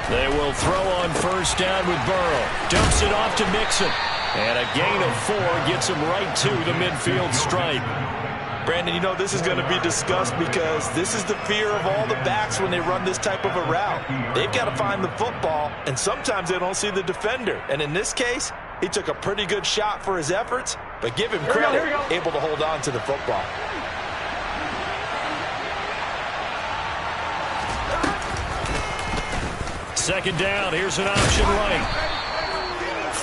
They will throw on first down with Burrow. Dumps it off to Mixon. And a gain of 4 gets him right to the midfield stripe. Brandon, you know this is going to be discussed because this is the fear of all the backs when they run this type of a route. They've got to find the football, and sometimes they don't see the defender. And in this case, he took a pretty good shot for his efforts, but give him credit, able to hold on to the football. Second down, here's an option right.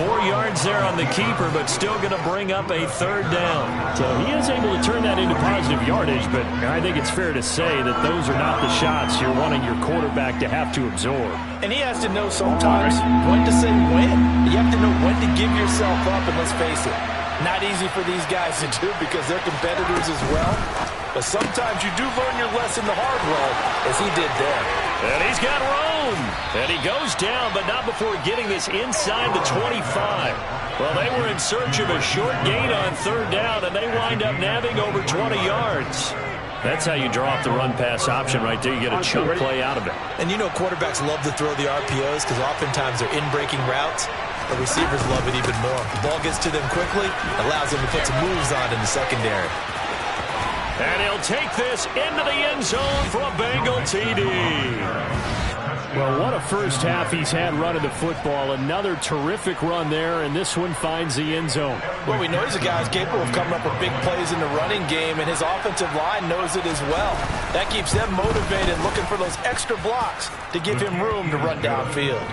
4 yards there on the keeper, but still going to bring up a third down. So he is able to turn that into positive yardage, but I think it's fair to say that those are not the shots you're wanting your quarterback to have to absorb. And he has to know sometimes when to say when. You have to know when to give yourself up, and let's face it, not easy for these guys to do because they're competitors as well. But sometimes you do learn your lesson the hard way, as he did there. And he's got room. And he goes down, but not before getting this inside the 25. Well, they were in search of a short gain on third down, and they wind up nabbing over 20 yards. That's how you draw up the run-pass option right there. You get a chunk play out of it. And you know quarterbacks love to throw the RPOs because oftentimes they're in-breaking routes. The receivers love it even more. The ball gets to them quickly, allows them to put some moves on in the secondary. And he'll take this into the end zone for a Bengal TD. Well, what a first half he's had running the football. Another terrific run there, and this one finds the end zone. Well, we know he's a guy who's capable of coming up with big plays in the running game, and his offensive line knows it as well. That keeps them motivated, looking for those extra blocks to give him room to run downfield.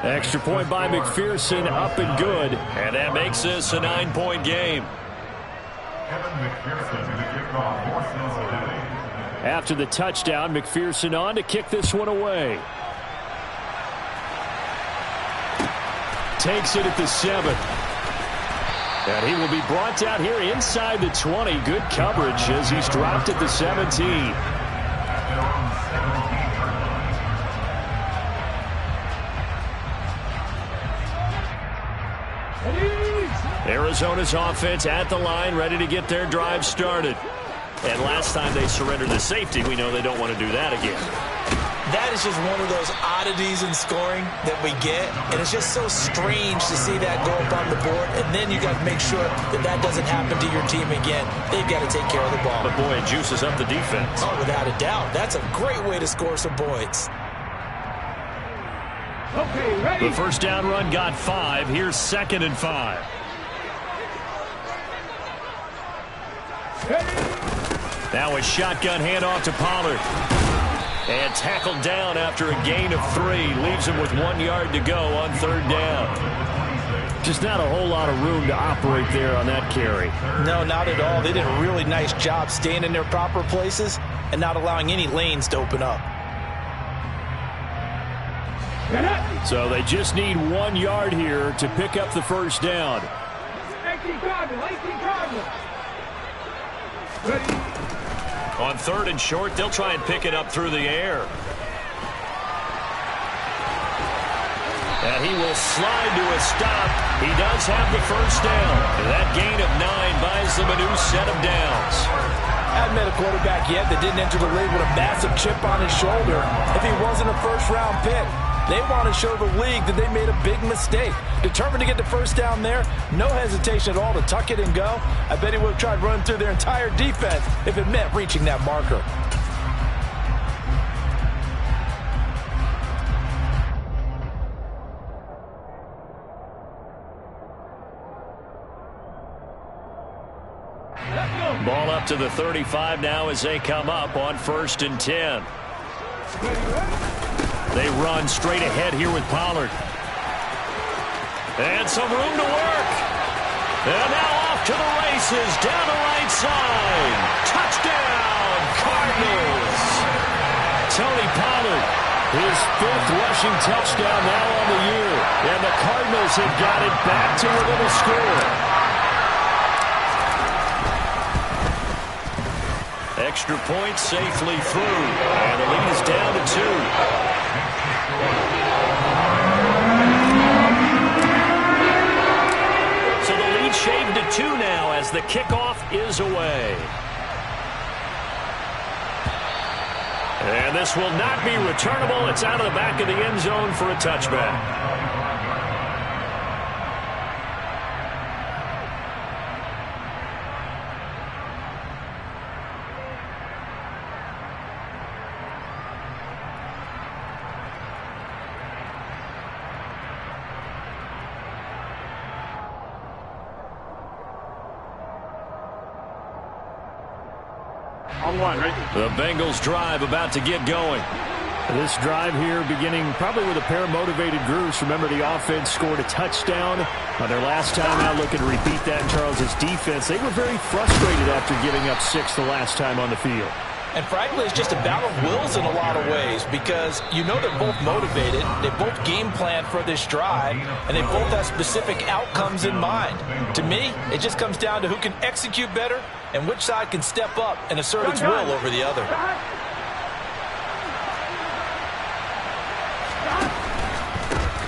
Extra point by McPherson, up and good. And that makes this a 9-point game. After the touchdown, McPherson on to kick this one away. Takes it at the 7. And he will be brought down here inside the 20. Good coverage as he's dropped at the 17. Arizona's offense at the line, ready to get their drive started. And last time they surrendered the safety, we know they don't want to do that again. That is just one of those oddities in scoring that we get, and it's just so strange to see that go up on the board, and then you got to make sure that that doesn't happen to your team again. They've got to take care of the ball. But boy, it juices up the defense. Oh, without a doubt. That's a great way to score some points. Okay, ready. The first down run got 5. Here's 2nd and 5. Now a shotgun handoff to Pollard. And tackled down after a gain of 3. Leaves him with 1 yard to go on third down. Just not a whole lot of room to operate there on that carry. No, not at all. They did a really nice job staying in their proper places and not allowing any lanes to open up. So they just need 1 yard here to pick up the first down. On 3rd and short, they'll try and pick it up through the air. And he will slide to a stop. He does have the first down. That gain of 9 buys them a new set of downs. I haven't met a quarterback yet that didn't enter the league with a massive chip on his shoulder if he wasn't a first-round pick. They want to show the league that they made a big mistake. Determined to get the first down there. No hesitation at all to tuck it and go. I bet he would have tried running through their entire defense if it meant reaching that marker. Ball up to the 35 now as they come up on 1st and 10. They run straight ahead here with Pollard. And some room to work. And now off to the races, down the right side. Touchdown, Cardinals. Tony Pollard, his 5th rushing touchdown now on the year. And the Cardinals have got it back to within a score. Extra point safely through. And the lead is down to 2. So the lead shaved to 2 now as the kickoff is away. And this will not be returnable. It's out of the back of the end zone for a touchback. The Bengals drive about to get going. This drive here beginning probably with a pair of motivated groups. Remember, the offense scored a touchdown on their last time out. Looking to repeat that in Charles' defense. They were very frustrated after giving up 6 the last time on the field. And frankly, it's just a battle of wills in a lot of ways because you know they're both motivated, they both game plan for this drive, and they both have specific outcomes in mind. To me, it just comes down to who can execute better and which side can step up and assert its will over the other.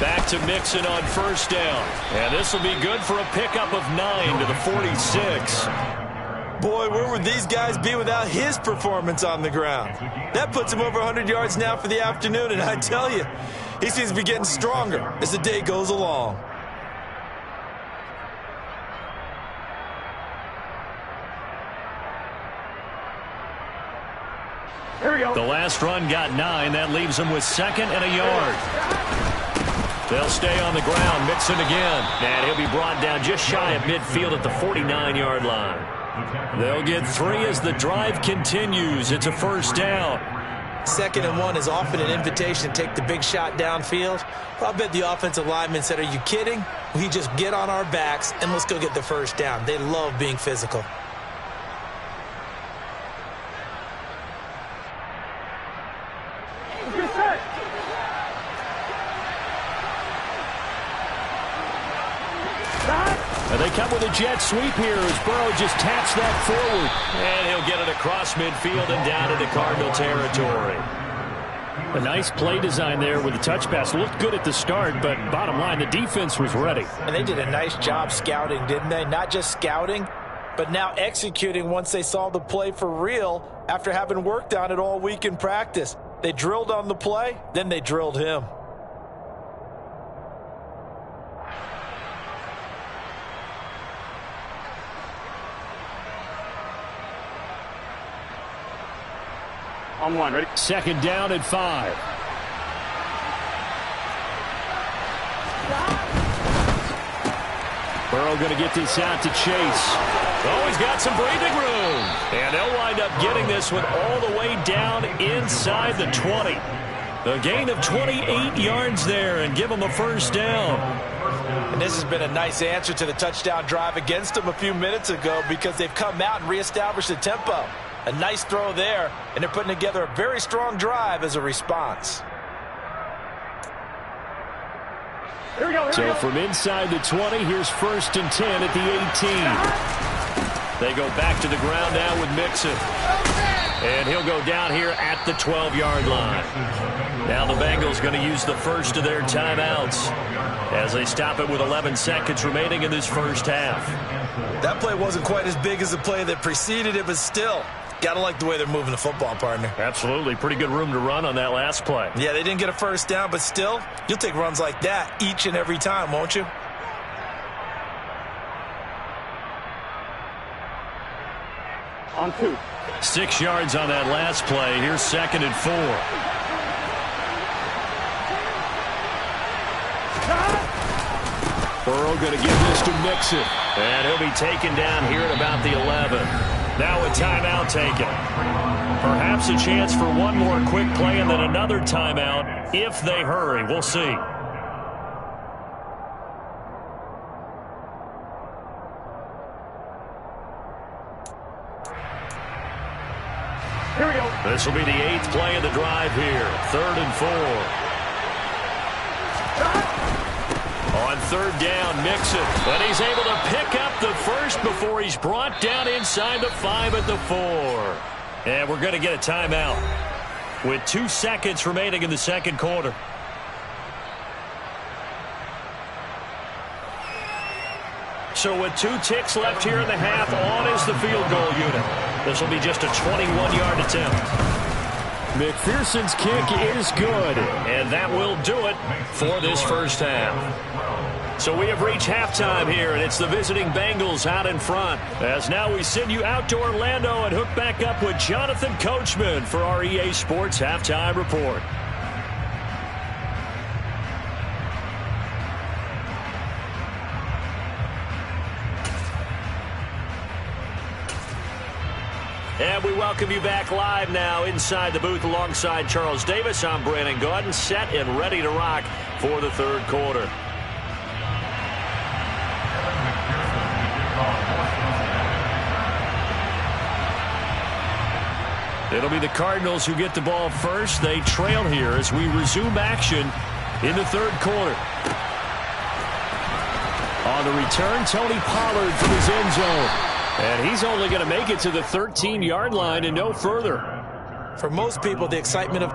Back to Mixon on first down. And this will be good for a pickup of 9 to the 46. Boy, where would these guys be without his performance on the ground? That puts him over 100 yards now for the afternoon, and I tell you, he seems to be getting stronger as the day goes along. Here we go. The last run got 9. That leaves them with 2nd and a yard. They'll stay on the ground. Mixon again. And he'll be brought down just shy of midfield at the 49-yard line. They'll get 3 as the drive continues. It's a first down. 2nd and 1 is often an invitation to take the big shot downfield. Well, I bet the offensive lineman said, are you kidding? We just get on our backs and let's go get the first down. They love being physical. And they come with a jet sweep here as Burrow just taps that forward. And he'll get it across midfield and down into Cardinal territory. A nice play design there with the touch pass. Looked good at the start, but bottom line, the defense was ready. And they did a nice job scouting, didn't they? Not just scouting, but now executing once they saw the play for real after having worked on it all week in practice. They drilled on the play, then they drilled him. On 1, ready? 2nd down and 5. Burrow going to get this out to Chase. Oh, he's got some breathing room. And they'll wind up getting this one all the way down inside the 20. A gain of 28 yards there and give them a first down. And this has been a nice answer to the touchdown drive against them a few minutes ago because they've come out and reestablished the tempo. A nice throw there, and they're putting together a very strong drive as a response. Here we go. So from inside the 20, here's 1st and 10 at the 18. They go back to the ground now with Mixon. And he'll go down here at the 12-yard line. Now the Bengals going to use the first of their timeouts as they stop it with 11 seconds remaining in this first half. That play wasn't quite as big as the play that preceded it, but still, gotta like the way they're moving the football, partner. Absolutely. Pretty good room to run on that last play. Yeah, they didn't get a first down, but still, you'll take runs like that each and every time, won't you? On 2. 6 yards on that last play. Here's 2nd and 4. Burrow going to give this to Mixon. And he'll be taken down here at about the 11. Now a timeout taken. Perhaps a chance for one more quick play and then another timeout if they hurry. We'll see. Here we go. This will be the 8th play of the drive here. 3rd and 4. On 3rd down, Mixon. But he's able to pick up the first before he's brought down inside the 5 at the 4. And we're going to get a timeout with 2 seconds remaining in the second quarter. So with 2 ticks left here in the half, on is the field goal unit. This will be just a 21-yard attempt. McPherson's kick is good. And that will do it for this first half. So we have reached halftime here, and it's the visiting Bengals out in front. As now we send you out to Orlando and hook back up with Jonathan Coachman for our EA Sports Halftime Report. And we welcome you back live now inside the booth alongside Charles Davis. I'm Brandon Gaudin, set and ready to rock for the third quarter. It'll be the Cardinals who get the ball first. They trail here as we resume action in the third quarter. On the return, Tony Pollard from his end zone. And he's only going to make it to the 13-yard line and no further. For most people, the excitement of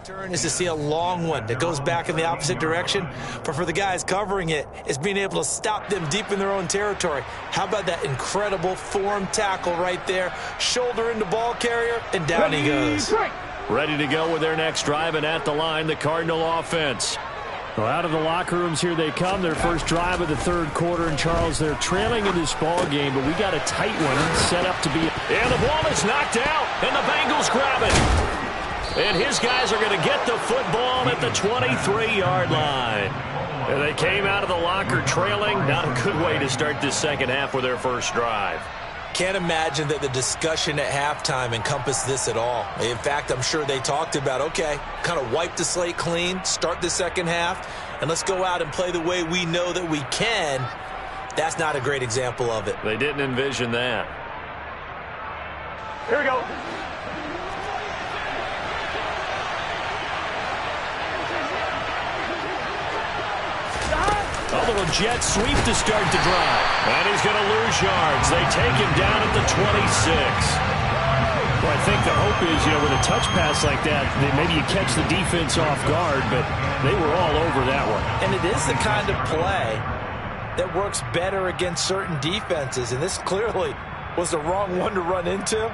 turn is to see a long one that goes back in the opposite direction. But for the guys covering it, it's being able to stop them deep in their own territory. How about that incredible form tackle right there? Shoulder into ball carrier, and down he goes. Ready to go with their next drive, and at the line, the Cardinal offense. Well, out of the locker rooms here they come. Their first drive of the third quarter. And, Charles, they're trailing in this ball game, but we got a tight one set up to be. And the ball is knocked out, and the Bengals grab it. And his guys are going to get the football at the 23-yard line. And they came out of the locker trailing. Not a good way to start this second half with their first drive. Can't imagine that the discussion at halftime encompassed this at all. In fact, I'm sure they talked about, okay, kind of wipe the slate clean, start the second half, and let's go out and play the way we know that we can. That's not a great example of it. They didn't envision that. Here we go. A little jet sweep to start the drive. And he's going to lose yards. They take him down at the 26. Well, I think the hope is, with a touch pass like that, that maybe you catch the defense off guard, but they were all over that one. And it is the kind of play that works better against certain defenses, and this clearly was the wrong one to run into.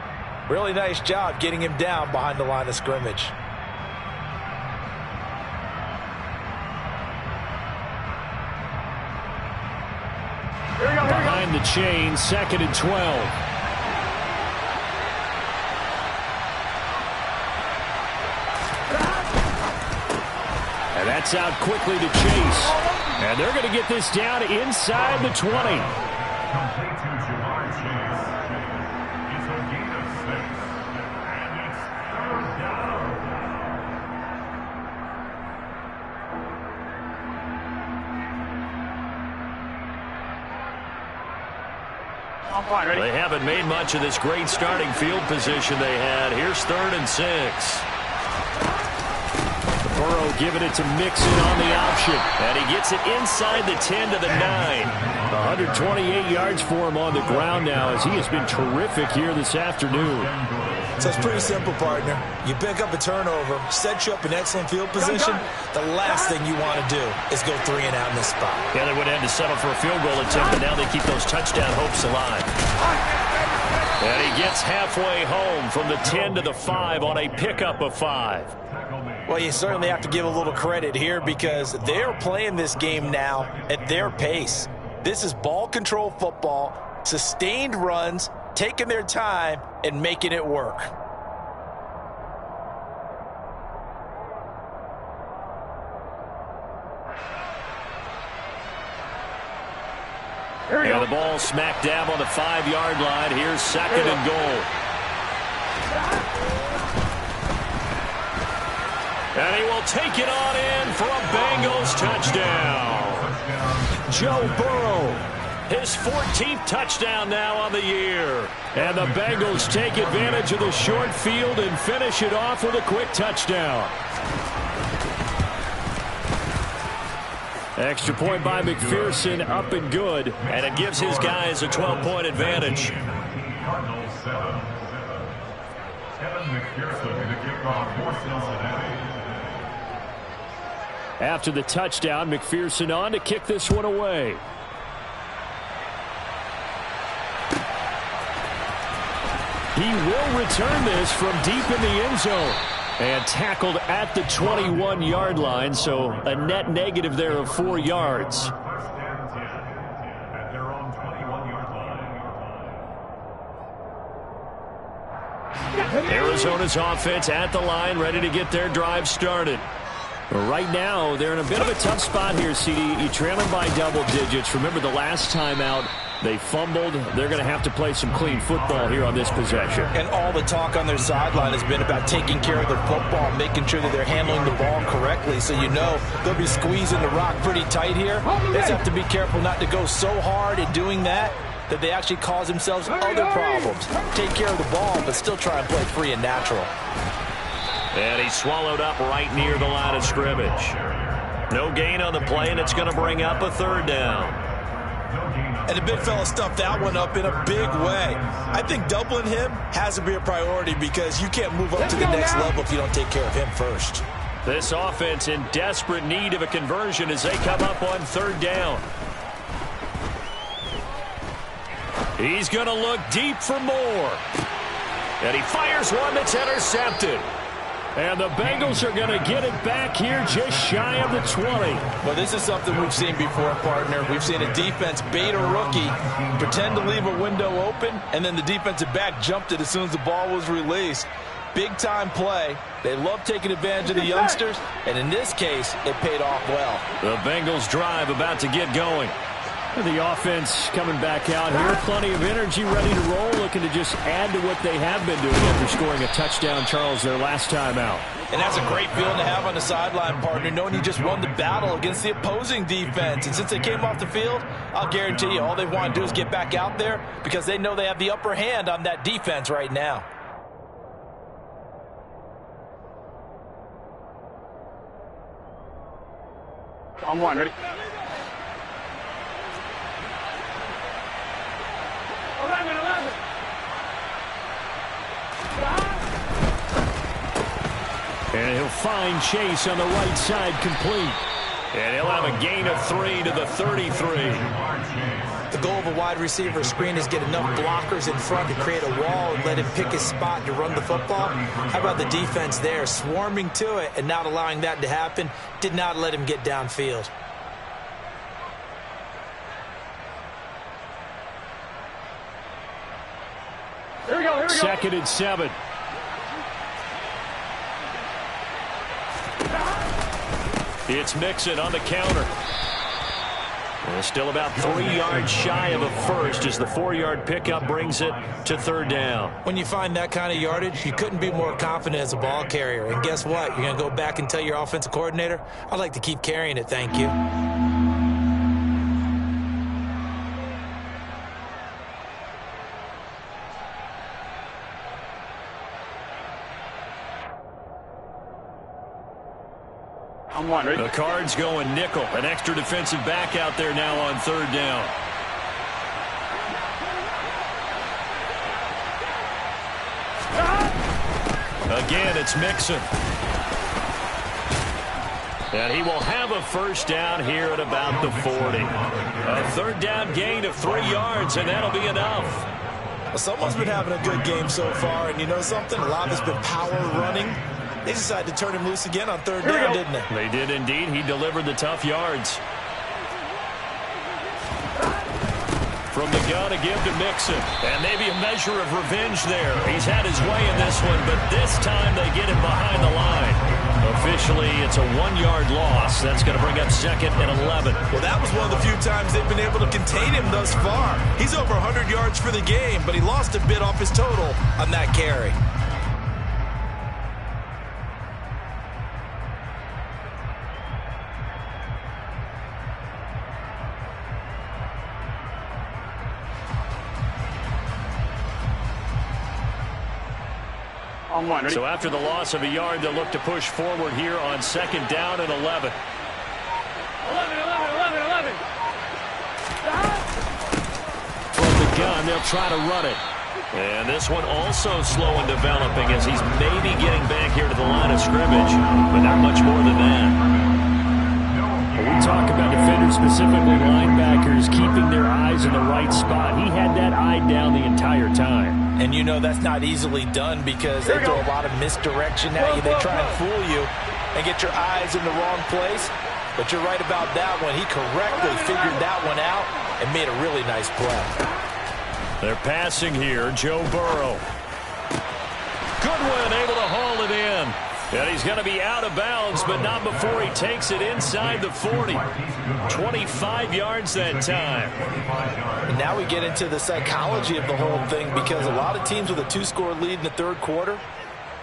Really nice job getting him down behind the line of scrimmage. Behind the chain, 2nd and 12. And that's out quickly to Chase. And they're going to get this down inside the 20. They haven't made much of this great starting field position they had. Here's 3rd and 6. Burrow giving it to Mixon on the option. And he gets it inside the 10 to the 9. 128 yards for him on the ground now as he has been terrific here this afternoon. So it's pretty simple, partner. You pick up a turnover, set you up in excellent field position. The last thing you want to do is go 3 and out in this spot. Yeah, they would have had to settle for a field goal attempt, but now they keep those touchdown hopes alive. And he gets halfway home from the 10 to the 5 on a pickup of 5. Well, you certainly have to give a little credit here because they're playing this game now at their pace. This is ball control football, sustained runs, taking their time and making it work. And the ball smack dab on the 5-yard line. Here's 2nd and goal. And he will take it on in for a Bengals touchdown. Joe Burrow, his 14th touchdown now on the year. And the Bengals take advantage of the short field and finish it off with a quick touchdown. Extra point by McPherson, up and good. And it gives his guys a 12-point advantage. Cardinals 7. Kevin McPherson to kick off for Cincinnati. After the touchdown, McPherson on to kick this one away. He will return this from deep in the end zone. And tackled at the 21-yard line, so a net negative there of 4 yards. At their own 21-yard line. Arizona's offense at the line, ready to get their drive started. Right now, they're in a bit of a tough spot here, CD. You're trailing by double digits. Remember the last time out, they fumbled. They're going to have to play some clean football here on this possession. And all the talk on their sideline has been about taking care of their football, making sure that they're handling the ball correctly. So you know they'll be squeezing the rock pretty tight here. They just have to be careful not to go so hard in doing that they actually cause themselves other problems. Take care of the ball, but still try and play free and natural. And he's swallowed up right near the line of scrimmage. No gain on the play, and it's going to bring up a 3rd down. And the big fella stuffed that one up in a big way. I think doubling him has to be a priority because you can't move up to the next level if you don't take care of him first. This offense in desperate need of a conversion as they come up on 3rd down. He's going to look deep for more. And he fires one that's intercepted. And the Bengals are going to get it back here just shy of the 20. Well, this is something we've seen before, partner. We've seen a defense bait a rookie, pretend to leave a window open, and then the defensive back jumped it as soon as the ball was released. Big-time play. They love taking advantage of the youngsters, and in this case, it paid off well. The Bengals drive about to get going. The offense coming back out here. Plenty of energy, ready to roll, looking to just add to what they have been doing after scoring a touchdown, Charles, their last time out. And that's a great feeling to have on the sideline, partner, knowing you just won the battle against the opposing defense. And since they came off the field, I'll guarantee you all they want to do is get back out there because they know they have the upper hand on that defense right now. On one, ready? And he'll find Chase on the right side complete. And he'll have a gain of 3 to the 33. The goal of a wide receiver screen is get enough blockers in front to create a wall and let him pick his spot to run the football. How about the defense there, swarming to it and not allowing that to happen? Did not let him get downfield. Here we go. 2nd and 7. It's Mixon on the counter. Well, still about 3 yards shy of a first as the 4-yard pickup brings it to 3rd down. When you find that kind of yardage, you couldn't be more confident as a ball carrier. And guess what? You're going to go back and tell your offensive coordinator, I'd like to keep carrying it, thank you. On one, ready? The Cards going nickel. An extra defensive back out there now on 3rd down. Again, it's Mixon. And he will have a 1st down here at about the 40. A 3rd down gain of 3 yards, and that'll be enough. Well, someone's been having a good game so far, and you know something? A lot has been power running. They decided to turn him loose again on 3rd down, didn't they? They did indeed. He delivered the tough yards. From the gun to give to Mixon. And maybe a measure of revenge there. He's had his way in this one, but this time they get him behind the line. Officially, it's a 1-yard loss. That's going to bring up 2nd and 11. Well, that was one of the few times they've been able to contain him thus far. He's over 100 yards for the game, but he lost a bit off his total on that carry. On one. Ready? So after the loss of a yard, they'll look to push forward here on second down and 11. 11. From the gun, they'll try to run it. And this one also slow in developing as he's maybe getting back here to the line of scrimmage, but not much more than that. When we talk about defenders, specifically linebackers, keeping their eyes in the right spot. He had that eye down the entire time. And you know that's not easily done because they throw a lot of misdirection at you. They try and fool you and get your eyes in the wrong place. But you're right about that one. He correctly figured that one out and made a really nice play. They're passing here. Joe Burrow. Goodwin able to haul it in. And he's going to be out of bounds, but not before he takes it inside the 40. 25 yards that time. And now we get into the psychology of the whole thing because a lot of teams with a 2-score lead in the third quarter,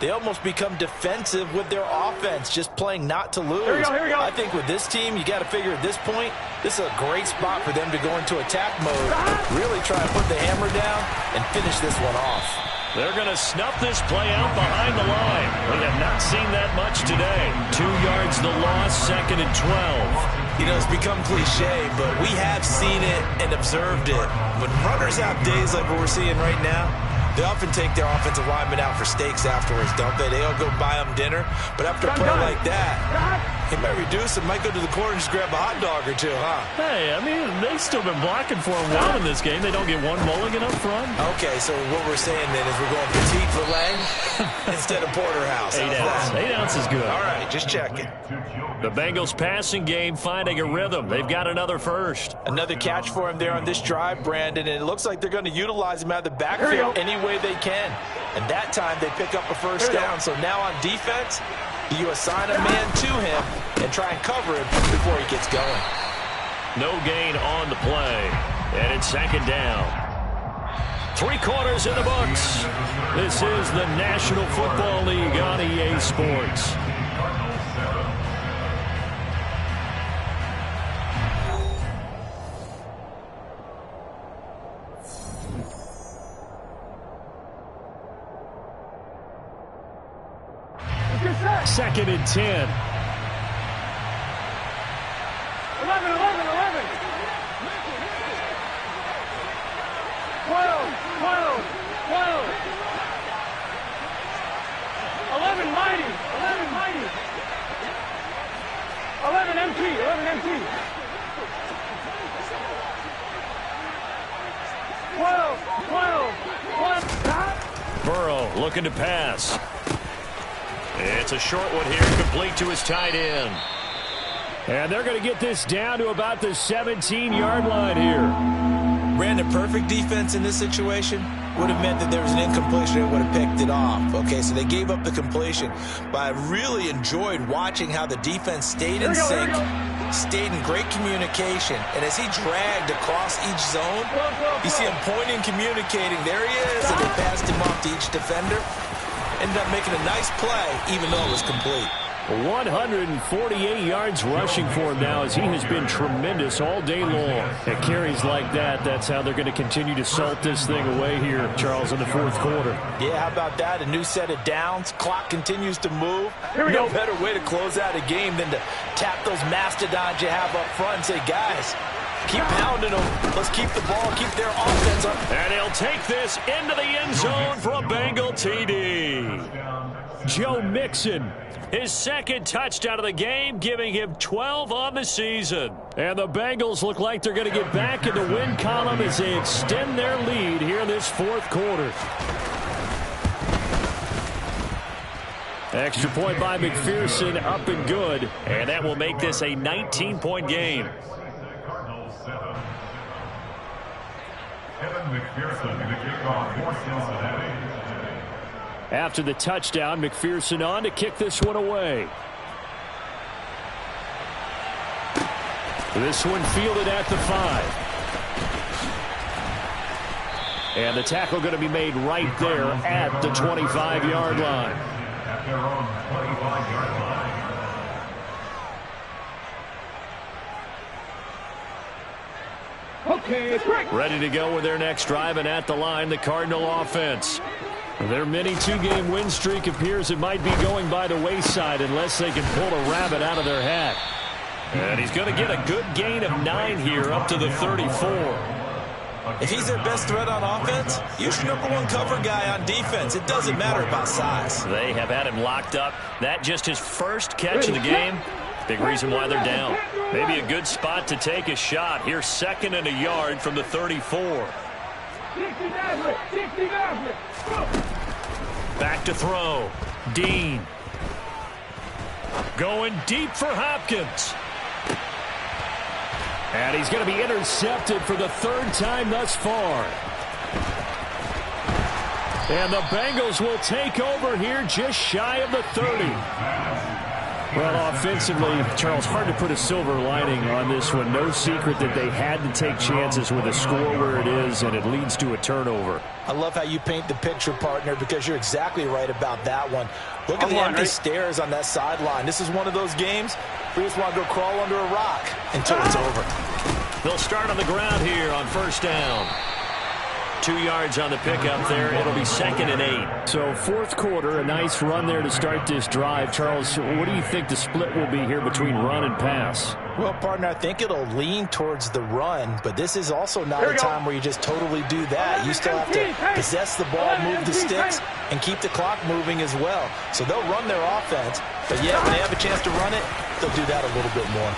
they almost become defensive with their offense, just playing not to lose. Here we go. I think with this team, you got to figure at this point, this is a great spot for them to go into attack mode, really try and put the hammer down and finish this one off. They're going to snuff this play out behind the line. We have not seen that much today. 2 yards the loss, second and 12. You know, it's become cliche, but we have seen it and observed it. When runners have days like what we're seeing right now, they often take their offensive linemen out for steaks afterwards, don't they? They all go buy them dinner. But after a play like that, he might reduce and might go to the corner and just grab a hot dog or two, huh? Hey, I mean, they've still been blocking for him well in this game. They don't get one mulligan up front. Okay, so what we're saying then is we're going petite filet instead of porterhouse. 8 ounces. 8 ounces good. All right, just checking. The Bengals passing game finding a rhythm. They've got another first. Another catch for him there on this drive, Brandon, and it looks like they're going to utilize him out of the backfield any way they can. And that time they pick up a first down. So now on defense, you assign a man to him and try and cover him before he gets going. No gain on the play. And it's second down. 3 quarters in the books. This is the National Football League on EA Sports. Second and 10. 11. 12. 11 mighty. 11 MT. 12. Burrow looking to pass. It's a short one here, complete to his tight end. And they're going to get this down to about the 17-yard line here. Ran a perfect defense in this situation. Would have meant that there was an incompletion and would have picked it off. Okay, so they gave up the completion. But I really enjoyed watching how the defense stayed in sync, stayed in great communication. And as he dragged across each zone, you see him pointing, communicating. There he is, and they passed him off to each defender. Ended up making a nice play, even though it was complete. 148 yards rushing for him now as he has been tremendous all day long. At carries like that, that's how they're going to continue to salt this thing away here, Charles, in the fourth quarter. Yeah, how about that? A new set of downs. Clock continues to move. No better way to close out a game than to tap those mastodons you have up front and say, guys, keep pounding them. Let's keep the ball, keep their offense up. And he'll take this into the end zone for a Bengal TD. Joe Mixon, his second touchdown of the game, giving him 12 on the season. And the Bengals look like they're going to get back in the win column as they extend their lead here in this fourth quarter. Extra point by McPherson, up and good. And that will make this a 19-point game. Kevin McPherson in the kickoff for Cincinnati. After the touchdown, McPherson on to kick this one away. This one fielded at the 5. And the tackle going to be made right there at the 25-yard line. At their own 25-yard line. Okay, it's break. Ready to go with their next drive, and at the line, the Cardinal offense. Their mini two-game win streak appears it might be going by the wayside unless they can pull a rabbit out of their hat. And he's going to get a good gain of 9 here up to the 34. If he's their best threat on offense, use your #1 cover guy on defense. It doesn't matter about size. They have had him locked up. That just his first catch of the game. Big reason why they're down. Maybe a good spot to take a shot. Here's 2nd and a yard from the 34. Back to throw. Dean. Going deep for Hopkins. And he's going to be intercepted for the 3rd time thus far. And the Bengals will take over here just shy of the 30. Well, offensively, Charles, hard to put a silver lining on this one. No secret that they had to take chances with a score where it is, and it leads to a turnover. I love how you paint the picture, partner, because you're exactly right about that one. Look at the empty stairs on that sideline. This is one of those games where you just want to go crawl under a rock until it's over. They'll start on the ground here on 1st down. 2 yards on the pickup there. It'll be 2nd and 8. So 4th quarter, a nice run there to start this drive. Charles, what do you think the split will be here between run and pass? Well, partner, I think it'll lean towards the run, but this is also not a time where you just totally do that. You still have to possess the ball, move the sticks, and keep the clock moving as well. So they'll run their offense, but yeah, when they have a chance to run it, they'll do that a little bit more.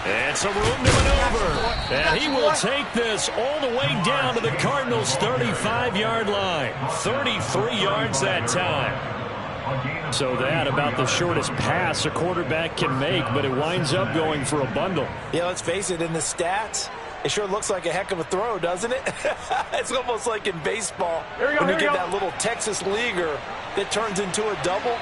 And some room to maneuver. And he will take this all the way down to the Cardinals' 35-yard line. 33 yards that time. So that about the shortest pass a quarterback can make, but it winds up going for a bundle. Yeah, let's face it, in the stats, it sure looks like a heck of a throw, doesn't it? It's almost like in baseball when you get that little Texas leaguer that turns into a double.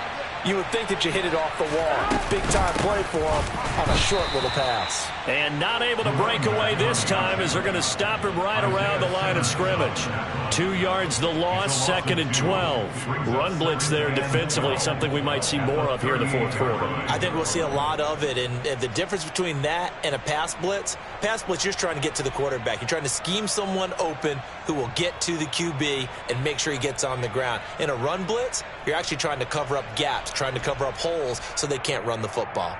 You would think that you hit it off the wall. Big-time play for him on a short little pass. And not able to break away this time as they're going to stop him right around the line of scrimmage. 2 yards the loss, 2nd and 12. Run blitz there defensively, something we might see more of here in the 4th quarter. I think we'll see a lot of it, and the difference between that and a pass blitz, you're just trying to get to the quarterback. You're trying to scheme someone open who will get to the QB and make sure he gets on the ground. In a run blitz, you're actually trying to cover up gaps, trying to cover up holes so they can't run the football.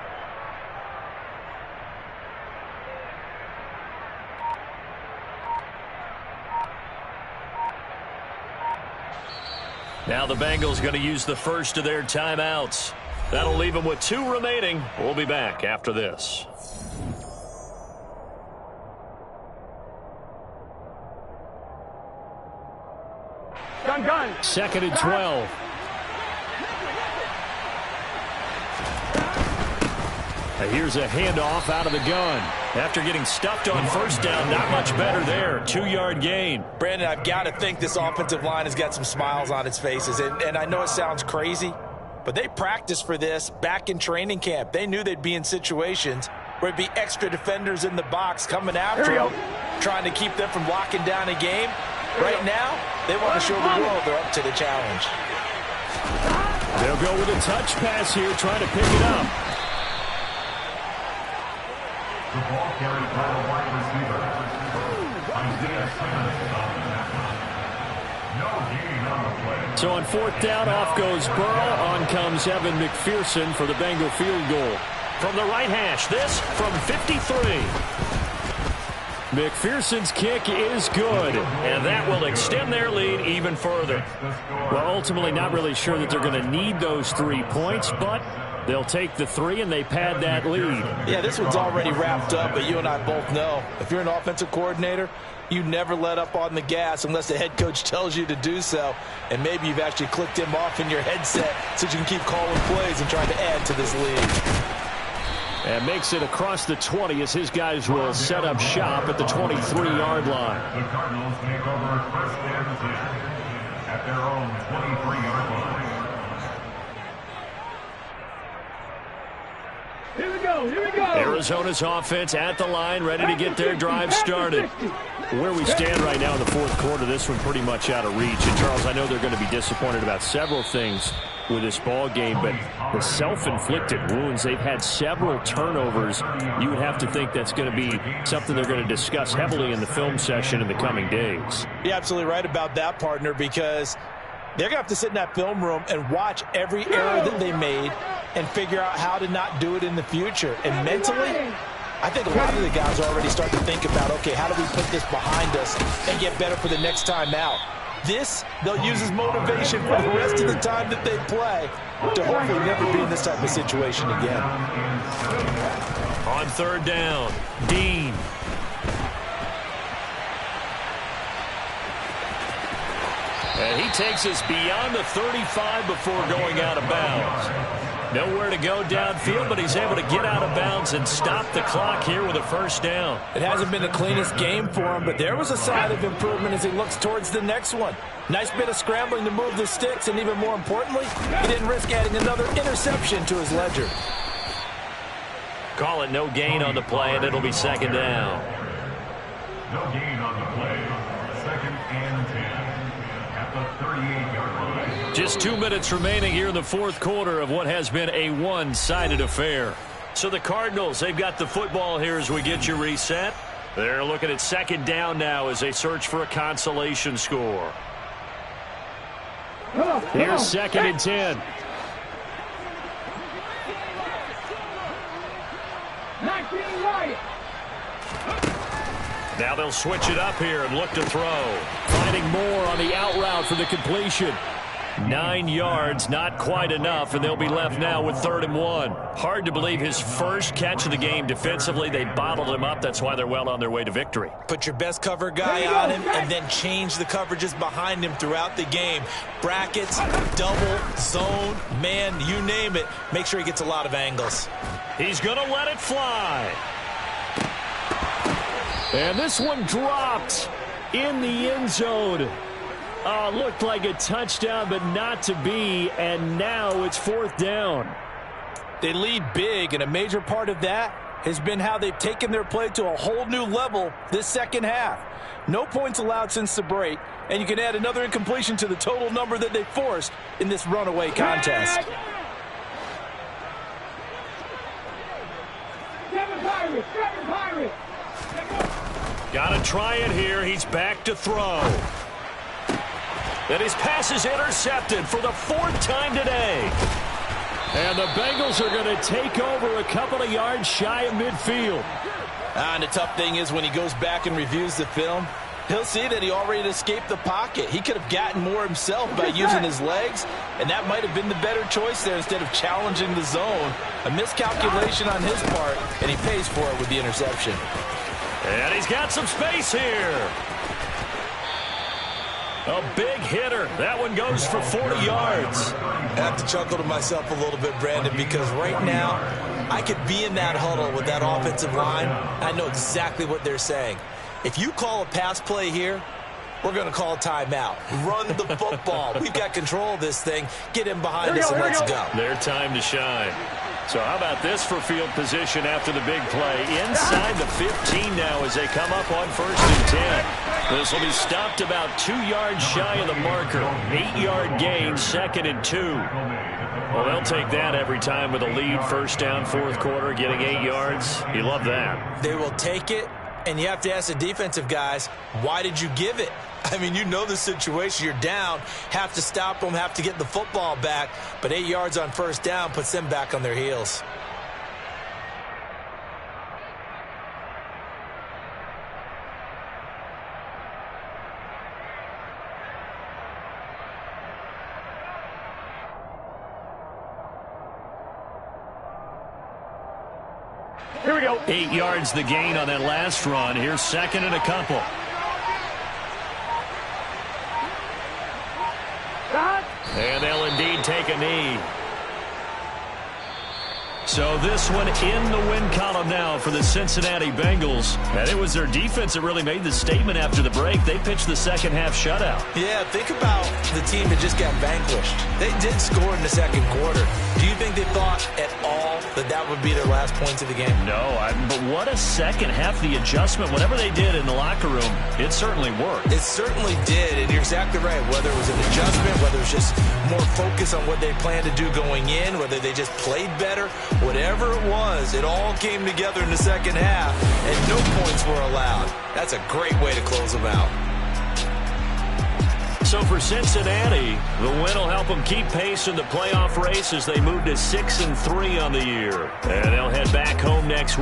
Now the Bengals going to use the first of their timeouts. That'll leave them with 2 remaining. We'll be back after this. Gun. 2nd and 12. Here's a handoff out of the gun. After getting stuffed on 1st down, not much better there. 2-yard gain. Brandon, I've got to think this offensive line has got some smiles on its faces. And I know it sounds crazy, but they practiced for this back in training camp. They knew they'd be in situations where it'd be extra defenders in the box coming after them, trying to keep them from locking down a game. Right now, they want to show the world they're up to the challenge. They'll go with a touch pass here, trying to pick it up. The ball carried by the wide receiver, Isaiah Simmons. No gain on the play. So on 4th down, off goes Burrow. On comes Evan McPherson for the Bengal field goal. From the right hash, this from 53. McPherson's kick is good, and that will extend their lead even further. Well, ultimately not really sure that they're going to need those 3 points, but they'll take the 3 and they pad that lead. Yeah, this one's already wrapped up, but you and I both know if you're an offensive coordinator, you never let up on the gas unless the head coach tells you to do so. And maybe you've actually clicked him off in your headset so you can keep calling plays and trying to add to this lead. And makes it across the 20 as his guys will set up shop at the 23-yard line. The Cardinals take over 1st down position at their own 23-yard line. Here we go. Arizona's offense at the line, ready to get their drive started. Where we stand right now in the fourth quarter, this one pretty much out of reach. And, Charles, I know they're going to be disappointed about several things with this ball game, but the self-inflicted wounds, they've had several turnovers. You would have to think that's going to be something they're going to discuss heavily in the film session in the coming days. You're absolutely right about that, partner, because they're going to have to sit in that film room and watch every error that they made and figure out how to not do it in the future. And mentally, I think a lot of the guys are already starting to think about, okay, how do we put this behind us and get better for the next time out? This, they'll use as motivation for the rest of the time that they play to hopefully never be in this type of situation again. On third down, Dean. And he takes us beyond the 35 before going out of bounds. Nowhere to go downfield, but he's able to get out of bounds and stop the clock here with a first down. It hasn't been the cleanest game for him, but there was a sign of improvement as he looks towards the next one. Nice bit of scrambling to move the sticks, and even more importantly, he didn't risk adding another interception to his ledger. Call it no gain on the play, and it'll be second down. No gain on the play. Second and 10 at the 38-yard line. Just 2 minutes remaining here in the fourth quarter of what has been a one-sided affair. So the Cardinals, they've got the football here as we get you reset. They're looking at second down now as they search for a consolation score. Here's second and 10. Now they'll switch it up here and look to throw. Finding more on the out route for the completion. 9 yards, not quite enough, and they'll be left now with 3rd and 1. Hard to believe his first catch of the game defensively. They bottled him up. That's why they're well on their way to victory. Put your best cover guy on him and then change the coverages behind him throughout the game. Brackets, double, zone, man, you name it. Make sure he gets a lot of angles. He's going to let it fly. And this one dropped in the end zone. Looked like a touchdown, but not to be, and now it's 4th down. They lead big, and a major part of that has been how they've taken their play to a whole new level this second half. No points allowed since the break, and you can add another incompletion to the total number that they forced in this runaway contest. Got to try it here. He's back to throw. And his pass is intercepted for the 4th time today. And the Bengals are going to take over a couple of yards shy of midfield. And the tough thing is when he goes back and reviews the film, he'll see that he already escaped the pocket. He could have gotten more himself by using his legs, and that might have been the better choice there instead of challenging the zone. A miscalculation on his part, and he pays for it with the interception. And he's got some space here. A big hitter. That one goes for 40 yards. I have to chuckle to myself a little bit, Brandon, because right now I could be in that huddle with that offensive line. I know exactly what they're saying. If you call a pass play here, we're going to call a timeout. Run the football. We've got control of this thing. Get in behind us and let's go. Their time to shine. So how about this for field position after the big play? Inside the 15 now as they come up on 1st and 10. This will be stopped about 2 yards shy of the marker. 8-yard gain, 2nd and 2. Well, they'll take that every time with a lead. First down, 4th quarter, getting 8 yards. You love that. They will take it, and you have to ask the defensive guys, why did you give it? I mean, you know the situation. You're down, have to stop them, have to get the football back. But 8 yards on 1st down puts them back on their heels. Here we go. 8 yards the gain on that last run. Here's 2nd and a couple. And they'll indeed take a knee. So this one in the win column now for the Cincinnati Bengals. And it was their defense that really made the statement after the break. They pitched the second half shutout. Yeah, think about the team that just got vanquished. They did score in the second quarter. Do you think they thought at all that would be their last points of the game? No, but what a second half. The adjustment, whatever they did in the locker room, it certainly worked. It certainly did, and you're exactly right. Whether it was an adjustment, whether it was just more focus on what they planned to do going in, whether they just played better, whatever it was, it all came together in the second half, and no points were allowed. That's a great way to close them out. So for Cincinnati, the win will help them keep pace in the playoff race as they move to 6-3 on the year. And they'll head back home next week.